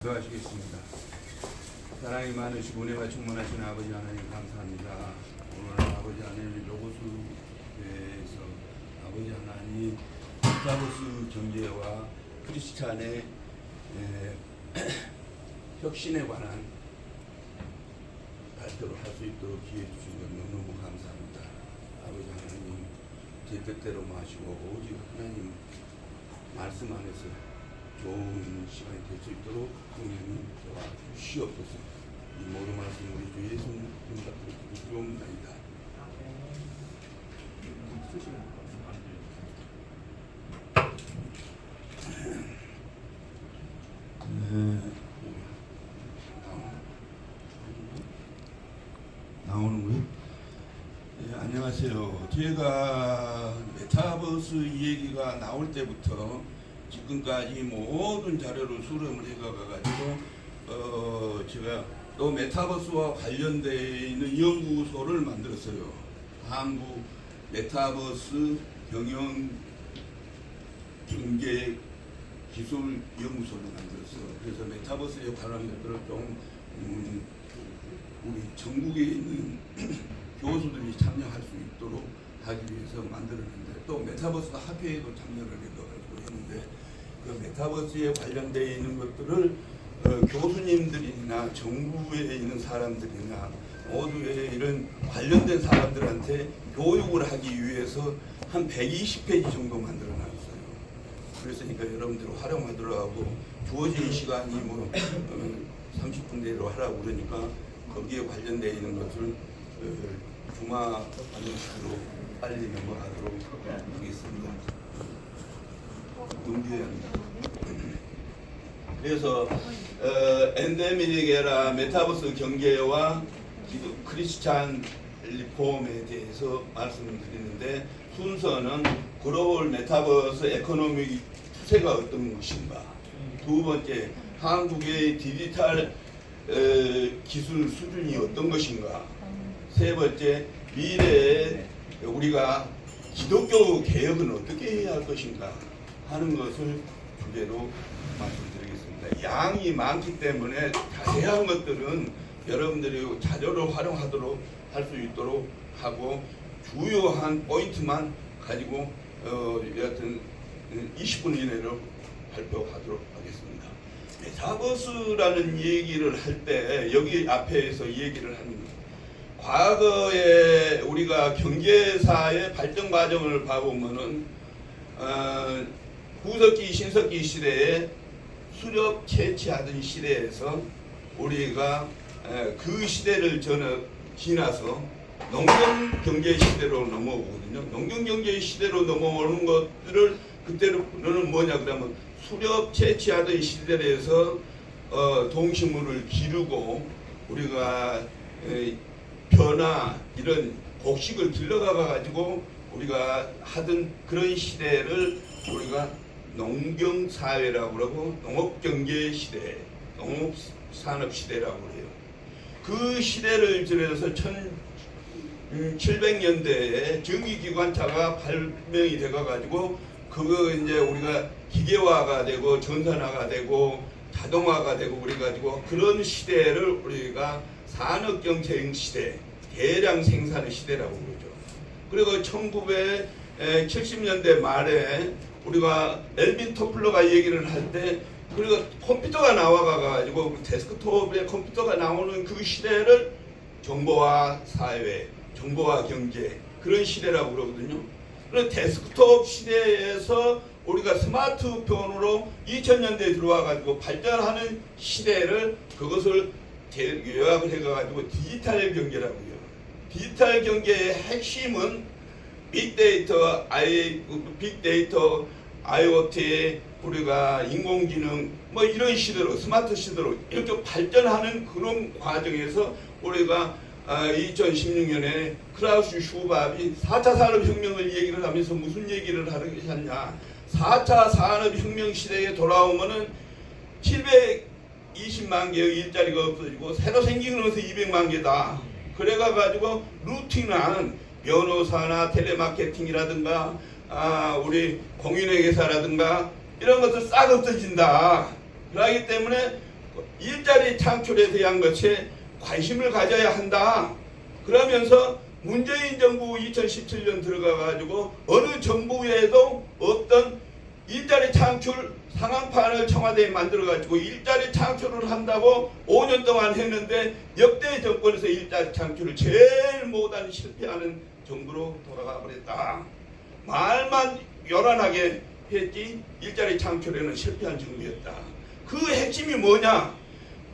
기도하시겠습니다. 사랑이 많으시고 은혜가 충만하신 아버지 하나님 감사합니다. 오늘 아버지 하나님 로고스에서 아버지 하나님 메타버스 경제와 크리스찬의 혁신에 관한 발표를 할 수 있도록 기회 주신 것 너무너무 감사합니다. 아버지 하나님 제 뜻대로 마시고 오직 하나님 말씀 안에서 좋은 시간이 될 수 있도록 성령님 저와 주시옵소서. 이 모든 말씀 우리 주 예수님 이름으로 기도드리옵나이다. 나오는군요. 네, 안녕하세요. 제가 메타버스 이 얘기가 나올 때부터 지금까지 모든 자료를 수렴을 해가지고 제가 또 메타버스와 관련되어 있는 연구소를 만들었어요. 한국 메타버스 경영 경제 기술 연구소를 만들었어요. 그래서 메타버스에 관한 것들을 좀 우리 전국에 있는 교수들이 참여할 수 있도록 하기 위해서 만들었는데, 또 메타버스 학회에도 참여를 했는데, 그 메타버스에 관련되어 있는 것들을 교수님들이나 정부에 있는 사람들이나 모두의 이런 관련된 사람들한테 교육을 하기 위해서 한 120페이지 정도 만들어 놨어요. 그랬으니까 여러분들 활용하도록 하고, 주어진 시간이 뭐 30분 내로 하라고 그러니까 거기에 관련되어 있는 것을 주마 방식으로 빨리 넘어가도록 하겠습니다. 넘겨야 합니다. 그래서 엔데미닉 에라 메타버스 경제와 크리스찬 리폼에 대해서 말씀을 드리는데, 순서는 글로벌 메타버스 에코노믹 추세가 어떤 것인가, 두 번째 한국의 디지털 기술 수준이 어떤 것인가, 세 번째 미래에 우리가 기독교 개혁은 어떻게 해야 할 것인가 하는 것을 주제로 말씀드리겠습니다. 양이 많기 때문에 자세한 것들은 여러분들이 자료를 활용하도록 할 수 있도록 하고, 주요한 포인트만 가지고 여하튼 20분 이내로 발표하도록 하겠습니다. 메타버스라는 얘기를 할 때 여기 앞에서 얘기를 하는 것, 과거에 우리가 경제사의 발전 과정을 봐보면은 구석기 신석기 시대에 수렵 채취하던 시대에서 우리가 그 시대를 지나서 농경경제 시대로 넘어오거든요. 농경경제 시대로 넘어오는 것들을 그때는 뭐냐 그러면 수렵 채취하던 시대에서 동식물을 기르고 우리가 벼나 이런 곡식을 길러가 가지고 우리가 하던 그런 시대를 우리가 농경사회라고 그러고 농업경제 시대, 농업산업시대라고 그래요. 그 시대를 지나서 1700년대에 전기기관차가 발명이 되어 가지고 그거 이제 우리가 기계화가 되고 전산화가 되고 자동화가 되고 그래가지고 그런 시대를 우리가 산업경쟁 시대, 대량 생산의 시대라고 그러죠. 그리고 1970년대 말에 우리가 엘빈 토플러가 얘기를 할 때, 그리고 컴퓨터가 나와가지고 데스크톱에 컴퓨터가 나오는 그 시대를 정보화 사회, 정보화 경제 그런 시대라고 그러거든요. 그래서 데스크톱 시대에서 우리가 스마트폰으로 2000년대에 들어와가지고 발전하는 시대를 그것을 요약을 해가지고 디지털 경제라고 해요. 디지털 경제의 핵심은 빅데이터, IoT, 우리가 인공지능 뭐 이런 시대로 스마트 시대로 이렇게 발전하는 그런 과정에서 우리가 2016년에 크라우스 슈밥이 4차 산업혁명을 얘기를 하면서 무슨 얘기를 하냐, 4차 산업혁명 시대에 돌아오면은 720만 개의 일자리가 없어지고 새로 생기는 것은 200만 개다. 그래가 가지고 루틴한 변호사나 텔레마케팅이라든가 우리 공인회계사라든가 이런 것들 싹 없어진다. 그렇기 때문에 일자리 창출에 대한 것에 관심을 가져야 한다. 그러면서 문재인 정부 2017년 들어가가지고 어느 정부에도 없던 일자리 창출 상황판을 청와대에 만들어가지고 일자리 창출을 한다고 5년 동안 했는데 역대 정권에서 일자리 창출을 제일 못한 실패하는 정부로 돌아가 버렸다. 말만 요란하게 했지 일자리 창출에는 실패한 정부였다. 그 핵심이 뭐냐?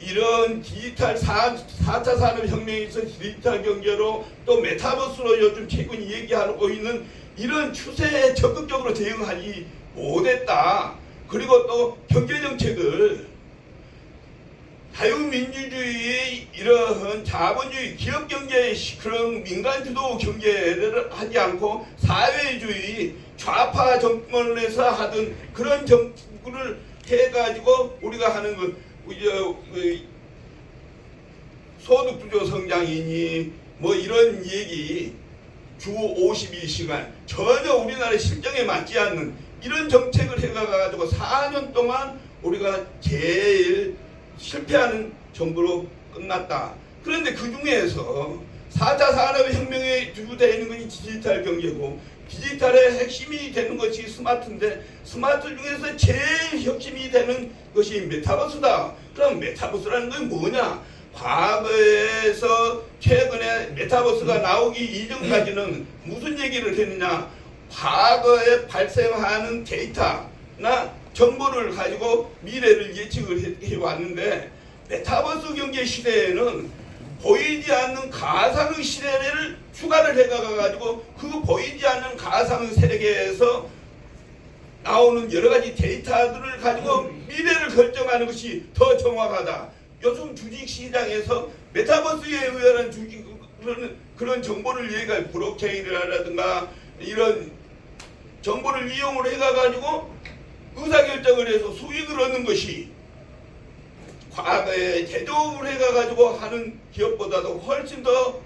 이런 디지털 4차 산업혁명에서 디지털 경제로 또 메타버스로 요즘 최근 얘기하고 있는 이런 추세에 적극적으로 대응하지 못했다. 그리고 또 경제정책을 자유민주주의 이러한 자본주의 기업경제의 그런 민간주도 경제를 하지 않고 사회주의 좌파 정권에서 하던 그런 정부를 해가지고 우리가 하는 소득주도 성장이니 뭐 이런 얘기 주 52시간 전혀 우리나라의 실정에 맞지 않는 이런 정책을 해가지고 4년 동안 우리가 제일 실패하는 정부로 끝났다. 그런데 그 중에서 4차 산업혁명에 주되어 있는 것이 디지털 경제고 디지털의 핵심이 되는 것이 스마트인데 스마트 중에서 제일 핵심이 되는 것이 메타버스다. 그럼 메타버스라는 건 뭐냐? 과거에서 최근에 메타버스가 나오기 이전까지는 무슨 얘기를 했느냐? 과거에 발생하는 데이터나 정보를 가지고 미래를 예측을 해왔는데 메타버스 경제 시대에는 보이지 않는 가상의 시대를 추가를 해가지고 그 보이지 않는 가상의 세계에서 나오는 여러 가지 데이터들을 가지고 미래를 결정하는 것이 더 정확하다. 요즘 주식시장에서 메타버스에 의한 주식 그런 정보를 얘기할 블록체인이라든가 이런 정보를 이용을 해가지고 의사결정을 해서 수익을 얻는 것이 과거에 제조업을 해가지고 하는 기업보다도 훨씬 더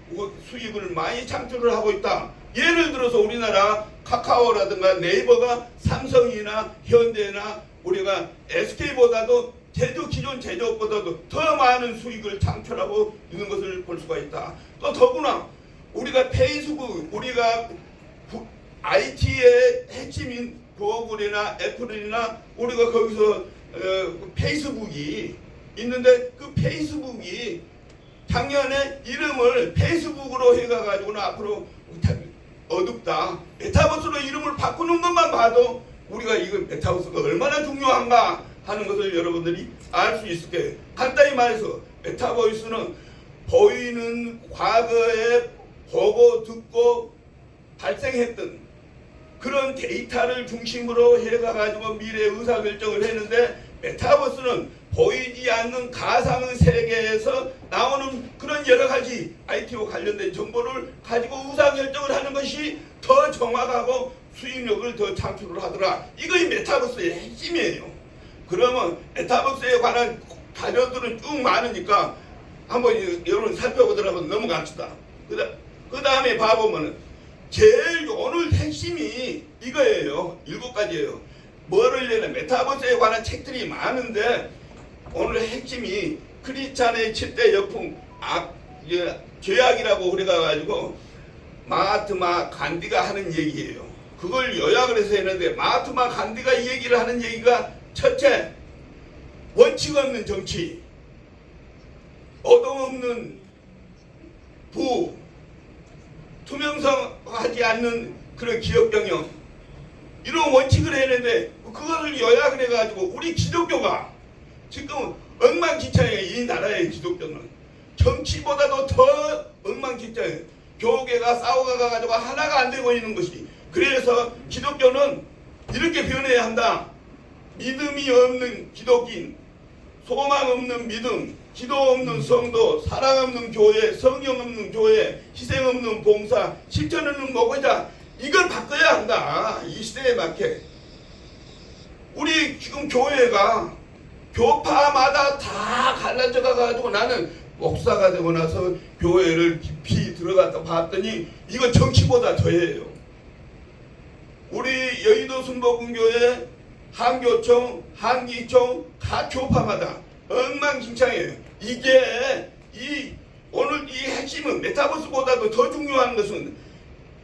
수익을 많이 창출을 하고 있다. 예를 들어서 우리나라 카카오라든가 네이버가 삼성이나 현대나 우리가 SK보다도 기존 제조업보다도 더 많은 수익을 창출하고 있는 것을 볼 수가 있다. 또 더구나 우리가 페이스북, 우리가 IT의 핵심인 구글이나 애플이나 우리가 거기서 페이스북이 있는데 그 페이스북이 작년에 이름을 페이스북으로 해가지고는 앞으로 어둡다. 메타버스로 이름을 바꾸는 것만 봐도 우리가 이거 메타버스가 얼마나 중요한가 하는 것을 여러분들이 알 수 있을 거예요. 간단히 말해서 메타버스는 보이는 과거에 보고 듣고 발생했던 그런 데이터를 중심으로 해가지고 미래 의사결정을 했는데 메타버스는 보이지 않는 가상의 세계에서 나오는 그런 여러 가지 IT와 관련된 정보를 가지고 의사결정을 하는 것이 더 정확하고 수익력을 더 창출을 하더라. 이것이 메타버스의 핵심이에요. 그러면 메타버스에 관한 자료들은 쭉 많으니까 한번 여러분 살펴보더라도 넘어갑시다. 그 다음에 봐보면은 제일 오늘 핵심이 이거예요. 7가지예요. 뭐를 얘기하냐? 메타버스에 관한 책들이 많은데 오늘 핵심이 크리스찬의 7대 역풍 죄악이라고 그래가지고 마하트마 간디가 하는 얘기예요. 그걸 요약을 해서 했는데 마하트마 간디가 이 얘기를 하는 얘기가 첫째, 원칙 없는 정치, 어둠 없는 부, 투명성하지 않는 그런 기업 경영 이런 원칙을 했는데 그것을 요약을 해가지고 우리 기독교가 지금 엉망진창이에요. 이 나라의 기독교는 정치보다도 더 엉망진창이에요. 교계가 싸워가지고 하나가 안 되고 있는 것이. 그래서 기독교는 이렇게 변해야 한다. 믿음이 없는 기독인, 소망 없는 믿음, 기도 없는 성도, 사랑 없는 교회, 성령 없는 교회, 희생 없는 봉사, 실천 없는 목회자, 이걸 바꿔야 한다. 이 시대에 맞게. 우리 지금 교회가 교파마다 다 갈라져 가지고 나는 목사가 되고 나서 교회를 깊이 들어갔다 봤더니 이건 정치보다 더해요. 우리 여의도 순복음교회, 한교총, 한기총 각 교파마다 엉망진창이에요. 이게 오늘 이 핵심은 메타버스보다도 더 중요한 것은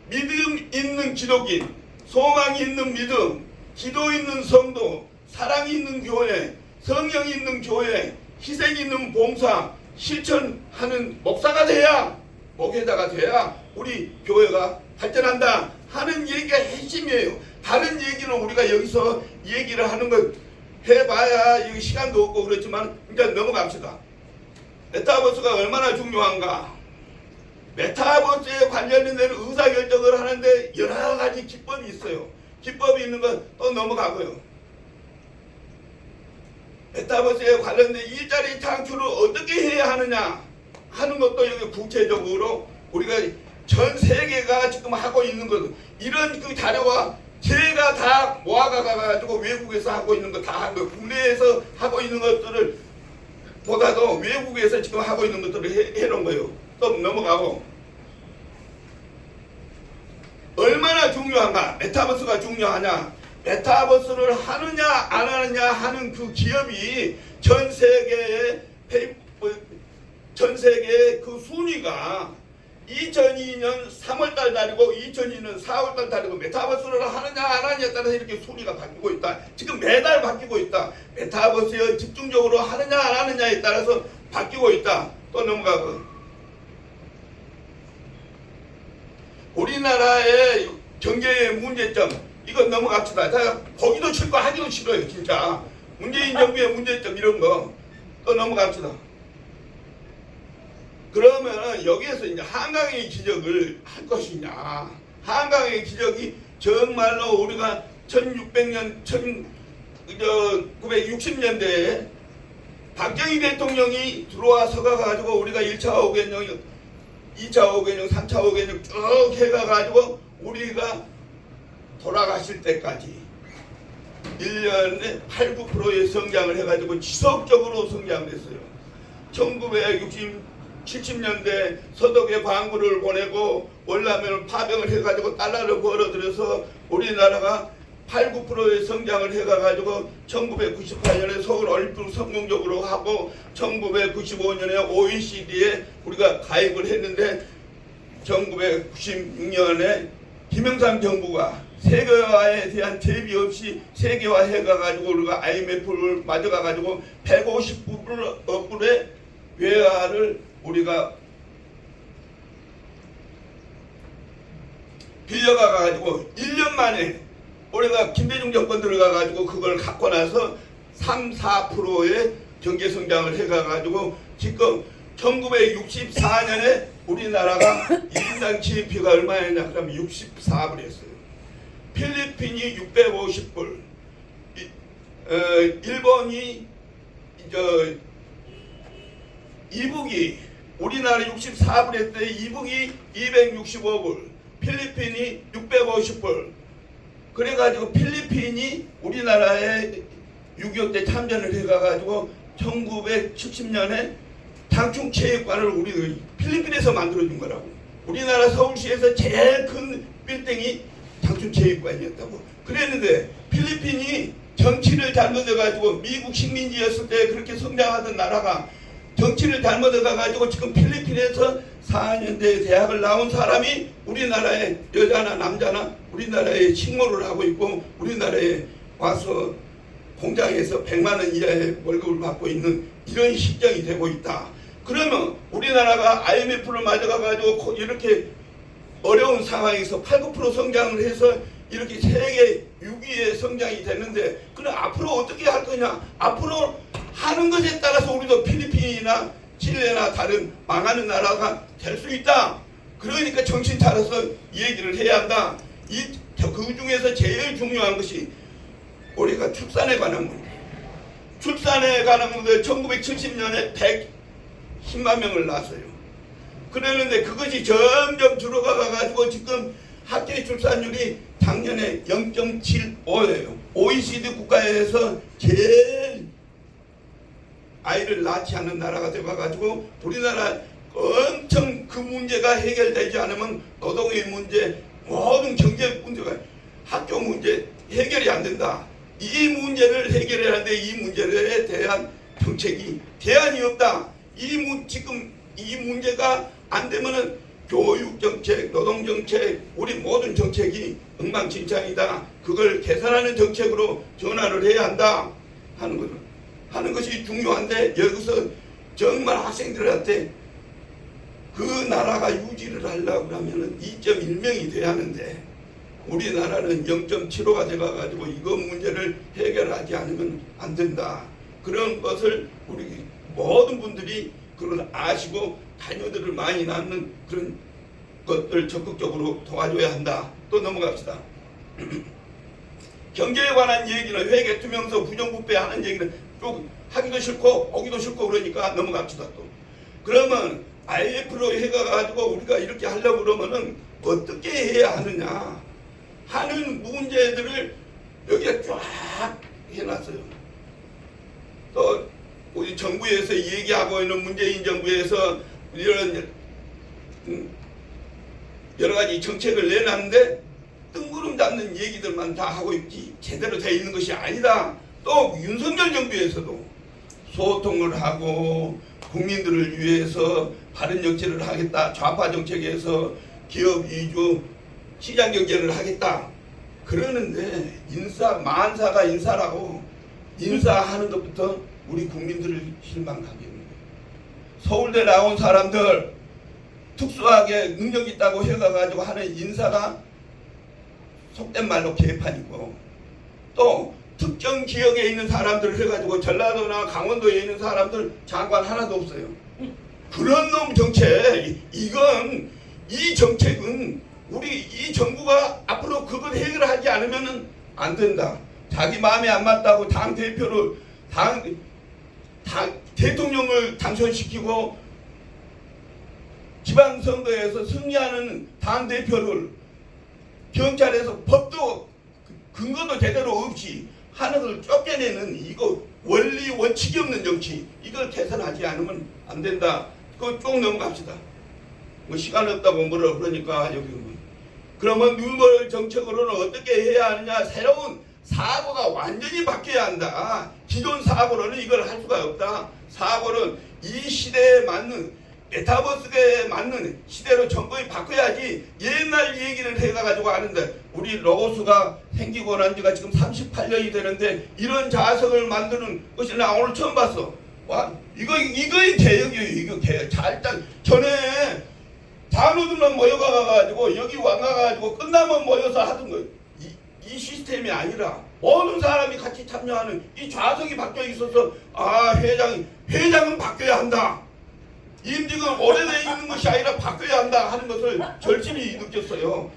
믿음 있는 기독인, 소망이 있는 믿음, 기도 있는 성도, 사랑이 있는 교회, 성령이 있는 교회, 희생 있는 봉사, 실천하는 목사가 돼야, 목회자가 돼야 우리 교회가 발전한다 하는 얘기가 핵심이에요. 다른 얘기는 우리가 여기서 얘기를 하는 것 해봐야 여기 시간도 없고 그렇지만 이제 넘어갑시다. 메타버스가 얼마나 중요한가. 메타버스에 관련된 의사결정을 하는데 여러 가지 기법이 있어요. 기법이 있는 건 또 넘어가고요. 메타버스에 관련된 일자리 창출을 어떻게 해야 하느냐 하는 것도 여기 구체적으로 우리가 전 세계가 지금 하고 있는 것, 이런 그 자료가 제가 다 모아가가지고 외국에서 하고 있는 거 다 한 거, 국내에서 하고 있는 것들을 보다도 외국에서 지금 하고 있는 것들을 해놓은 거예요. 또 넘어가고, 얼마나 중요한가, 메타버스가 중요하냐, 메타버스를 하느냐 안 하느냐 하는 그 기업이 전 세계의 그 순위가 2002년 3월달 달이고 2002년 4월달 달이고 메타버스를 하느냐 안 하느냐에 따라서 이렇게 순위가 바뀌고 있다. 지금 매달 바뀌고 있다. 메타버스에 집중적으로 하느냐 안 하느냐에 따라서 바뀌고 있다. 또 넘어가고, 우리나라의 경제의 문제점, 이거 넘어갑시다. 자, 보기도 싫고 하기도 싫어요. 진짜 문재인 정부의 문제점 이런 거 또 넘어갑시다. 그러면 여기에서 이제 한강의 기적을 할 것이냐, 한강의 기적이 정말로 우리가 1600년 1960년대에 박정희 대통령이 들어와 서가 가지고 우리가 1차 5개년 2차 5개년 3차 5개년 쭉 해가 가지고 우리가 돌아가실 때까지 1년에 8, 9%의 성장을 해가지고 지속적으로 성장을 했어요. 1970년대 서독에 광부를 보내고 월남을 파병을 해가지고 달러를 벌어들여서 우리나라가 8, 9%의 성장을 해가지고 1998년에 서울올림픽을 성공적으로 하고 1995년에 OECD에 우리가 가입을 했는데 1996년에 김영삼 정부가 세계화에 대한 대비 없이 세계화 해가지고 우리가 IMF를 맞아가가지고 150불의 외화를 우리가 빌려가가지고 1년 만에 우리가 김대중 정권 들어가가지고 그걸 갖고 나서 3, 4%의 경제성장을 해가가지고 지금 1964년에 우리나라가 1인당 GDP가 얼마였냐 그러면 64불 했어요. 필리핀이 650불, 일본이 이북이 우리나라 64불 했대. 이북이 265불, 필리핀이 650불. 그래가지고 필리핀이 우리나라에 6.25 때 참전을 해가지고 1970년에 당충체육관을 우리 필리핀에서 만들어준 거라고. 우리나라 서울시에서 제일 큰 빌딩이 당충체육관이었다고. 그랬는데 필리핀이 정치를 잘못해가지고 미국 식민지였을 때 그렇게 성장하던 나라가 정치를 잘못해가지고 지금 필리핀에서 4년대 대학을 나온 사람이 우리나라에 여자나 남자나 우리나라에 식모를 하고 있고 우리나라에 와서 공장에서 100만 원 이하의 월급을 받고 있는 이런 실정이 되고 있다. 그러면 우리나라가 IMF를 맞아가지고 이렇게 어려운 상황에서 8, 9% 성장을 해서 이렇게 세계 6위의 성장이 되는데 그럼 앞으로 어떻게 할 거냐? 앞으로 하는 것에 따라서 우리도 필리핀이나 칠레나 다른 망하는 나라가 될 수 있다. 그러니까 정신 차려서 얘기를 해야 한다. 그 중에서 제일 중요한 것이 우리가 출산에 관한 문제. 출산에 관한 문제 1970년에 110만 명을 낳았어요. 그랬는데 그것이 점점 줄어가가지고 지금 학계 출산율이 작년에 0.75예요. OECD 국가에서 제일 아이를 낳지 않는 나라가 되어가지고 우리나라 엄청 그 문제가 해결되지 않으면 노동의 문제, 모든 경제 문제가 학교 문제 해결이 안 된다. 이 문제를 해결해야 하는데 이 문제에 대한 정책이 대안이 없다. 지금 이 문제가 안 되면은 교육 정책, 노동 정책, 우리 모든 정책이 엉망진창이다. 그걸 개선하는 정책으로 전환을 해야 한다 하는 것이 중요한데, 여기서 정말 학생들한테 그 나라가 유지를 하려고 하면은 2.1명이 돼야 하는데, 우리나라는 0.75가 돼가지고 이거 문제를 해결하지 않으면 안 된다. 그런 것을 우리 모든 분들이 그걸 아시고 자녀들을 많이 낳는 그런 것들 적극적으로 도와줘야 한다. 또 넘어갑시다. 경제에 관한 얘기는 회계투명서 부정부패 하는 얘기는 쭉 하기도 싫고 오기도 싫고 그러니까 넘어갑시다. 또 그러면 IMF로 해가지고 우리가 이렇게 하려고 그러면은 어떻게 해야 하느냐 하는 문제들을 여기에 쫙 해놨어요. 또 우리 정부에서 얘기하고 있는 문재인 정부에서 이런 여러 가지 정책을 내놨는데 뜬구름 잡는 얘기들만 다 하고 있지 제대로 돼 있는 것이 아니다. 또 윤석열 정부에서도 소통을 하고 국민들을 위해서 바른 정책을 하겠다. 좌파 정책에서 기업 위주 시장 경제를 하겠다. 그러는데 만사가 인사라고 인사하는 것부터 우리 국민들을 실망하게 하는 거예요. 서울대 나온 사람들 특수하게 능력 있다고 해가지고 하는 인사가 속된 말로 개판이고, 또 특정 지역에 있는 사람들을 해가지고 전라도나 강원도에 있는 사람들 장관 하나도 없어요. 그런 놈 정책, 이 정책은 우리 이 정부가 앞으로 그걸 해결하지 않으면 안 된다. 자기 마음에 안 맞다고 대통령을 당선시키고 지방선거에서 승리하는 당대표를 경찰에서 법도 근거도 제대로 없이 하는 걸 쫓겨내는 이거 원리 원칙이 없는 정치, 이걸 개선하지 않으면 안 된다. 그거 쭉 넘어갑시다. 뭐 시간 없다고 뭐라 그러니까 여기 그러면 뉴멀 정책으로는 어떻게 해야 하느냐. 새로운 사고가 완전히 바뀌어야 한다. 기존 사고로는 이걸 할 수가 없다. 사고는 이 시대에 맞는 메타버스에 맞는 시대로 정권이 바꿔야지. 옛날 얘기를 해가지고 하는데 우리 로고스가 생기고 난 지가 지금 38년이 되는데 이런 자석을 만드는 것이 나 오늘 처음 봤어. 와, 이거의 개혁이에요. 이거 개혁. 일단 전에 단우들만 모여가가지고 여기 와가지고 끝나면 모여서 하던 거예요. 이 시스템이 아니라 모든 사람이 같이 참여하는 이 좌석이 바뀌어 있어서 회장은 바뀌어야 한다. 임직은 오래돼 있는 것이 아니라 바뀌어야 한다 하는 것을 절실히 느꼈어요.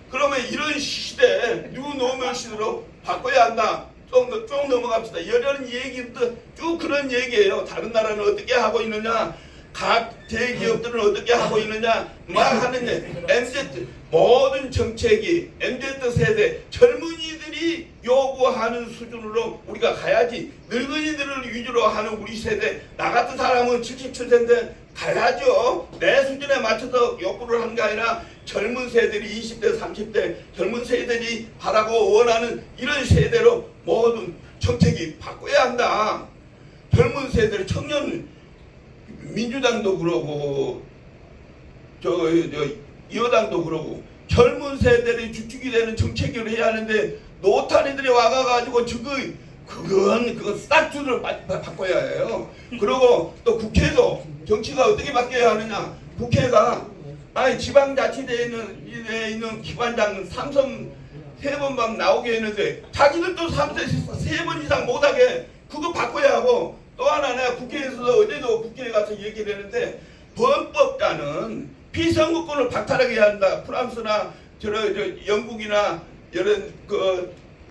그러면 이런 시대, 뉴노멀 시대로 바꿔야 한다. 쭉 넘어갑시다. 이런 얘기도 쭉 그런 얘기예요. 다른 나라는 어떻게 하고 있느냐, 각 대기업들은 어떻게 하고 있느냐 막 하는데, MZ 모든 정책이 MZ 세대 젊은이들이 요구하는 수준으로 우리가 가야지. 늙은이들을 위주로 하는 우리 세대, 나 같은 사람은 77세인데 가야죠. 내 수준에 맞춰서 요구를 하는 게 아니라 젊은 세대들이 20대 30대 젊은 세대들이 바라고 원하는 이런 세대로 모든 정책이 바꿔야 한다. 젊은 세대를 청년 민주당도 그러고 여당도 그러고 젊은 세대들이 주축이 되는 정책을 해야 하는데 노타리들이 와가지고 그건 싹주를 바꿔야 해요. 그리고 또 정치가 어떻게 바뀌어야 하느냐. 국회가 지방자치대에 있는 기관장은 3번 나오게 했는데 자기들도 3번 이상 못하게 그거 바꿔야 하고, 또 하나 내가 국회에서 어제도 국회에 가서 얘기를 했는데 헌법가는 피선거권을 박탈하게 해야 한다. 프랑스나 영국이나 이런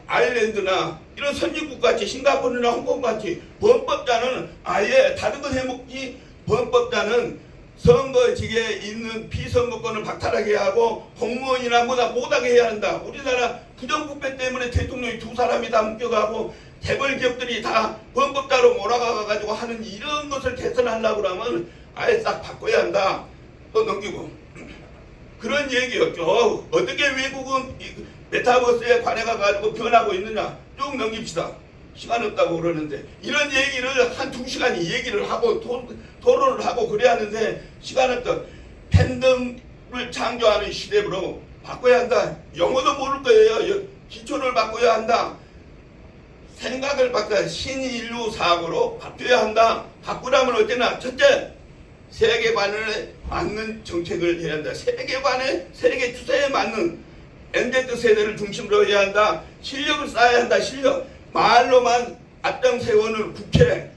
아일랜드나 이런 선진국같이 싱가포르나 홍콩같이 헌법자는 아예 다른 건 해먹지, 헌법자는 선거직에 있는 피선거권을 박탈하게 하고 공무원이나 뭐다 못하게 해야 한다. 우리나라 부정부패 때문에 대통령이 2사람이 다 묶여가고 재벌 기업들이 다 헌법자로 몰아가가지고 하는 이런 것을 개선하려고 그러면 아예 싹 바꿔야 한다. 또 넘기고 그런 얘기였죠. 어떻게 외국은 메타버스에 관해가지고 변하고 있느냐 쭉 넘깁시다. 시간 없다고 그러는데 이런 얘기를 한 2시간 얘기를 하고 토론을 하고 그래야 하는데 시간 없다. 팬덤을 창조하는 시대로 바꿔야 한다. 영어도 모를 거예요. 기초를 바꿔야 한다. 생각을 바꿔야 신인류 사고로 바뀌어야 한다. 바꾸려면 어쩌나? 첫째, 세계관에 맞는 정책을 해야 한다. 세계관에 세계 추세에 맞는 MZ 세대를 중심으로 해야 한다. 실력을 쌓아야 한다. 실력. 말로만 앞장 세우는 국회,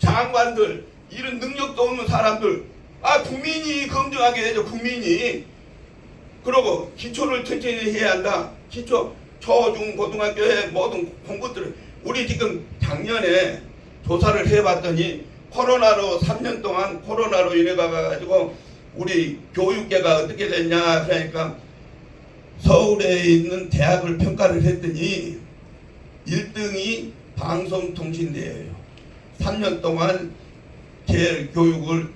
장관들, 이런 능력도 없는 사람들, 국민이 검증하게 되죠. 국민이. 그러고 기초를 천천히 해야 한다. 기초, 초, 중, 고등학교의 모든 공부들을 우리 지금 작년에 조사를 해봤더니 코로나로 3년 동안 코로나로 인해 가지고 우리 교육계가 어떻게 됐냐 그러니까 서울에 있는 대학을 평가를 했더니 1등이 방송통신대예요. 3년 동안 교육을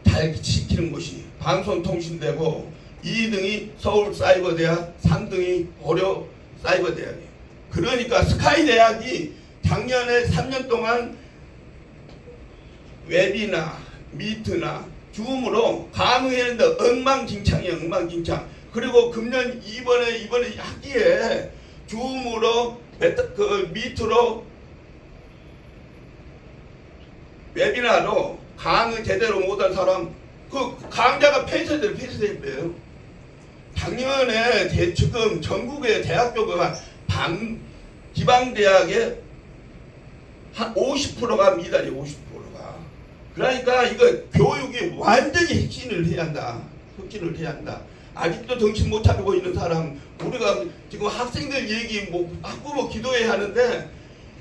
잘 시키는 곳이 방송통신대고 2등이 서울사이버대학, 3등이 고려사이버대학이에요. 그러니까 스카이대학이 작년에 3년 동안 웹이나 미트나 줌으로 강의했는데 엉망진창이에요. 엉망진창. 그리고 금년 이번에 학기에 줌으로 미트로 웹이나로 강의 제대로 못한 사람 그 강좌가 폐쇄됐대요. 작년에 지금 전국의 대학교가 지방대학의 한 50%가 미달이 50%가. 그러니까 이거 교육이 완전히 혁신을 해야 한다. 혁신을 해야 한다. 아직도 정신 못 차리고 있는 사람, 우리가 지금 학생들 얘기 학부모 기도해야 하는데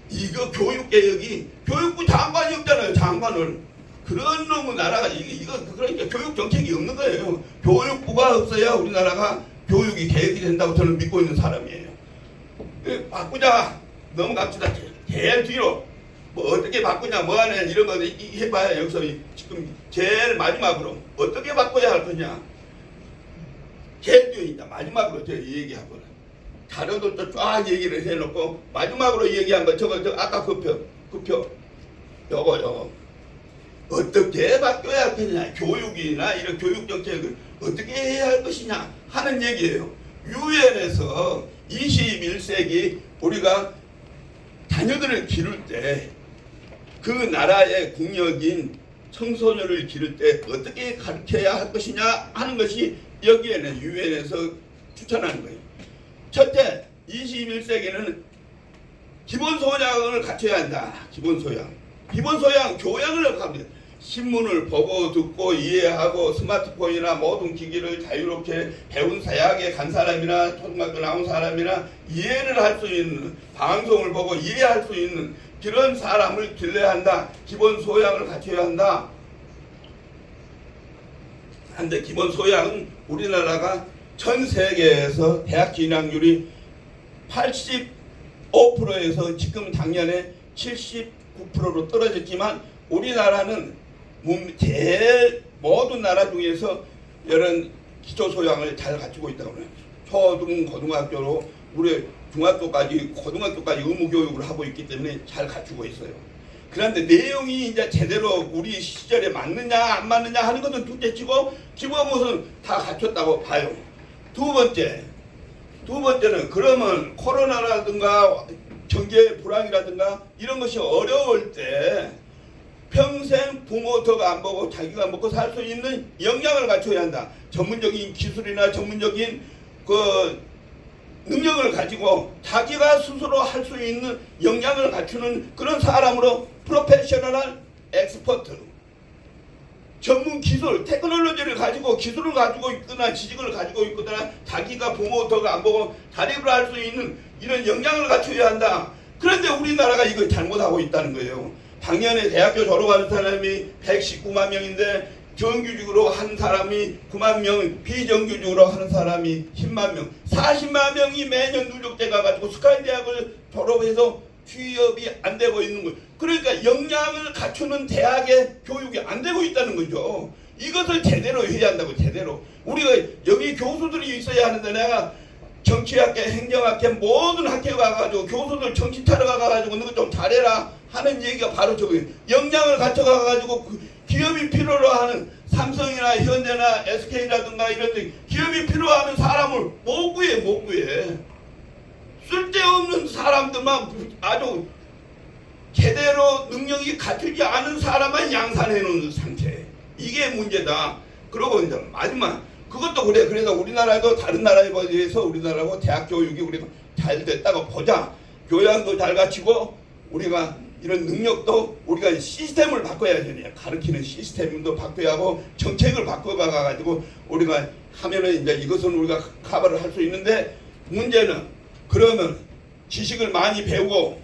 이거 교육개혁이 교육부 장관이 없잖아요. 장관을. 그런 놈의 나라가 이거 그러니까 교육 정책이 없는 거예요. 교육부가 없어야 우리나라가 교육이 개혁이 된다고 저는 믿고 있는 사람이에요. 바꾸자. 넘어갑시다. 제일 뒤로 뭐 어떻게 바꾸냐 뭐하냐 이런 거 해봐야 여기서 지금 제일 마지막으로 어떻게 바꿔야 할 거냐. 제일 뒤에 있다. 마지막으로 제가 얘기하고 자료도 쫙 얘기를 해놓고 마지막으로 얘기한 거 저거 아까 그 표 요거 어떻게 바뀌어야 할 거냐. 교육이나 이런 교육 정책을 어떻게 해야 할 것이냐 하는 얘기예요. 유엔에서 21세기 우리가 자녀들을 기를 때 그 나라의 국력인 청소년을 기를 때 어떻게 가르쳐야 할 것이냐 하는 것이 여기에는 유엔에서 추천하는 거예요. 첫째, 21세기는 기본 소양을 갖춰야 한다. 기본 소양. 기본 소양, 교양을 갖는 신문을 보고 듣고 이해하고 스마트폰이나 모든 기기를 자유롭게 배운 사약에 간 사람이나 초등학교 나온 사람이나 이해를 할 수 있는 방송을 보고 이해할 수 있는 그런 사람을 길러야 한다. 기본 소양을 갖춰야 한다. 한데 기본 소양은 우리나라가 전 세계에서 대학 진학률이 85%에서 지금 작년에 79%로 떨어졌지만 우리나라는 제일 모든 나라 중에서 이런 기초 소양을 잘 갖추고 있다고 해요. 초등 고등학교로 우리 중학교까지 고등학교까지 의무 교육을 하고 있기 때문에 잘 갖추고 있어요. 그런데 내용이 이제 제대로 우리 시절에 맞느냐 안 맞느냐 하는 것은 둘째치고 기본 것은 다 갖췄다고 봐요. 두 번째는 그러면 코로나라든가 경제 불황이라든가 이런 것이 어려울 때 평생 부모 덕 안 보고 자기가 먹고 살 수 있는 역량을 갖춰야 한다. 전문적인 기술이나 전문적인 능력을 가지고 자기가 스스로 할 수 있는 역량을 갖추는 그런 사람으로 프로페셔널한 엑스퍼트, 전문 기술, 테크놀로지를 가지고 기술을 가지고 있거나 지식을 가지고 있거나 자기가 부모 덕 안 보고 자립을 할 수 있는 이런 역량을 갖춰야 한다. 그런데 우리나라가 이걸 잘못하고 있다는 거예요. 작년에 대학교 졸업하는 사람이 119만 명인데 정규직으로 한 사람이 9만 명, 비정규직으로 하는 사람이 10만 명, 40만 명이 매년 누적돼 가지고 스카이대학을 졸업해서 취업이 안 되고 있는 거예요. 그러니까 역량을 갖추는 대학의 교육이 안 되고 있다는 거죠. 이것을 제대로 해야 한다고. 제대로 우리가 여기 교수들이 있어야 하는데 내가 정치학회, 행정학회 모든 학교에 가가지고 교수들 정신 차려 가가지고 너가 좀 잘해라 하는 얘기가 바로 저거예요. 역량을 갖춰가가지고 그 기업이 필요로 하는 삼성이나 현대나 SK라든가 이런 데 기업이 필요하는 사람을 못 구해. 쓸데없는 사람들만 아주 제대로 능력이 갖추지 않은 사람만 양산해 놓는 상태. 이게 문제다. 그러고 이제 마지막 그것도 그래. 그래서 우리나라도 다른 나라에 비해서 우리나라고 대학 교육이 우리가 잘 됐다고 보자. 교양도 잘 갖추고 우리가 이런 능력도 우리가 시스템을 바꿔야죠. 가르치는 시스템도 바꿔야 하고 정책을 바꿔가가지고 우리가 하면은 이제 이것은 우리가 커버를 할 수 있는데 문제는 그러면 지식을 많이 배우고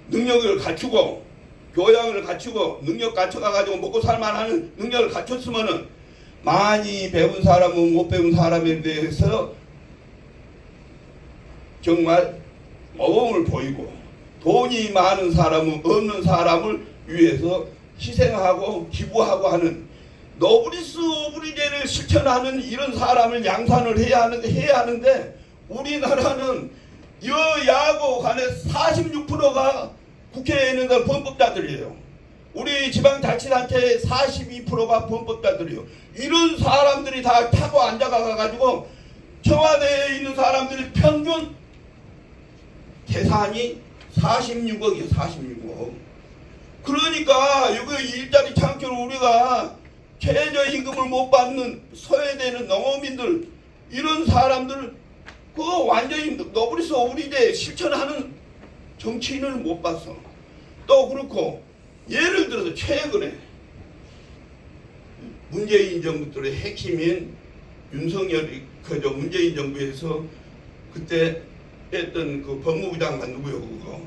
능력을 갖추고 교양을 갖추고 능력 갖춰가지고 먹고 살만하는 능력을 갖췄으면은 많이 배운 사람은 못 배운 사람에 대해서 정말 모범을 보이고 돈이 많은 사람은 없는 사람을 위해서 희생하고 기부하고 하는 노블리스 오브리제를 실천하는 이런 사람을 양산을 해야 하는데 우리나라는 여야고 간에 46%가 국회에 있는 범법자들이에요. 우리 지방자치단체의 42%가 범법자들이에요. 이런 사람들이 다 타고 앉아가가지고 청와대에 있는 사람들이 평균 재산이 46억이에요. 46억. 그러니까 이거 일자리 창출을 우리가 최저임금을 못 받는 소외되는 농어민들 이런 사람들 그거 완전히 노블리스 오브리제 실천하는 정치인을 못 봤어. 또 그렇고 예를 들어서 최근에 문재인 정부들의 핵심인 윤석열이 그저 문재인 정부에서 그때 했던 그 법무부 장관 누구요 그거?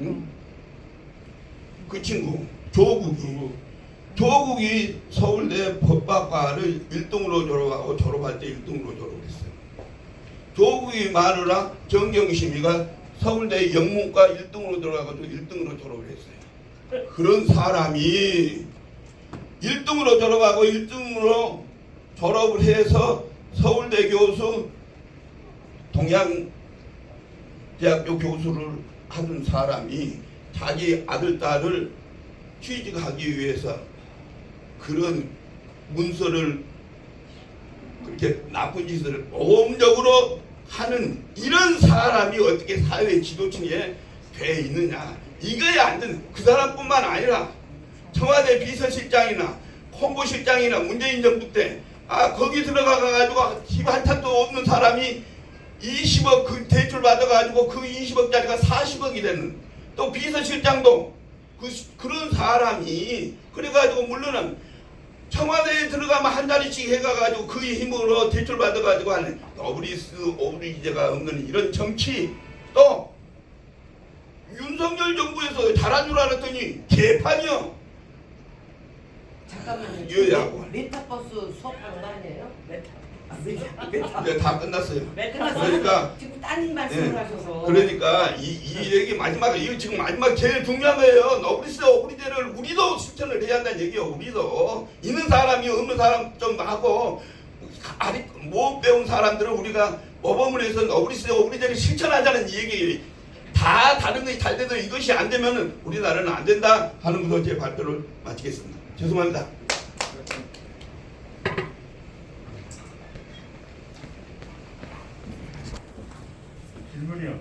응? 그 친구 조국이 서울대 법학과를 1등으로 졸업하고 졸업할 때 1등으로 졸업했어요. 조국이 마누라 정경심이가 서울대 영문과 1등으로 들어가가지고 1등으로 졸업을 했어요. 그런 사람이 1등으로 졸업하고 1등으로 졸업을 해서 서울대 교수 동양대학교 교수를 하던 사람이 자기 아들, 딸을 취직하기 위해서 그런 문서를 그렇게 나쁜 짓을 모범적으로 하는 이런 사람이 어떻게 사회 지도층에 돼 있느냐. 이거야 안 되는 그 사람뿐만 아니라 청와대 비서실장이나 홍보실장이나 문재인 정부 때 거기 들어가가지고 집 한 탄도 없는 사람이 20억 그 대출 받아가지고 그 20억짜리가 40억이 되는 또 비서실장도 그런 사람이 그래가지고 물론은 청와대에 들어가면 한 자리씩 해가가지고 그 힘으로 대출 받아가지고 하는 노블리스 오브리제가 없는 이런 정치 또 윤석열 정부에서 잘한 줄 알았더니 개판이요. 잠깐만요. 메타버스 수업하는 거 아니에요? 메타. 네, 다 끝났어요. 끝났어요. 그러니까 지금 따님 말씀을 하셔서. 그러니까 이 얘기 마지막에 이거 지금 마지막 제일 중요한 거예요. 노블리스 오브리제를 우리도 실천을 해야 한다는 얘기예요. 우리도 있는 사람이 없는 사람 좀 하고 아직 못 배운 사람들은 우리가 모범을 해서 노블리스 오브리제를 실천하자는 얘기예요. 다 다른 것이 잘 돼도 이것이 안 되면은 우리나라는 안 된다 하는 것으로 제 발표를 마치겠습니다. 죄송합니다. 질문이요.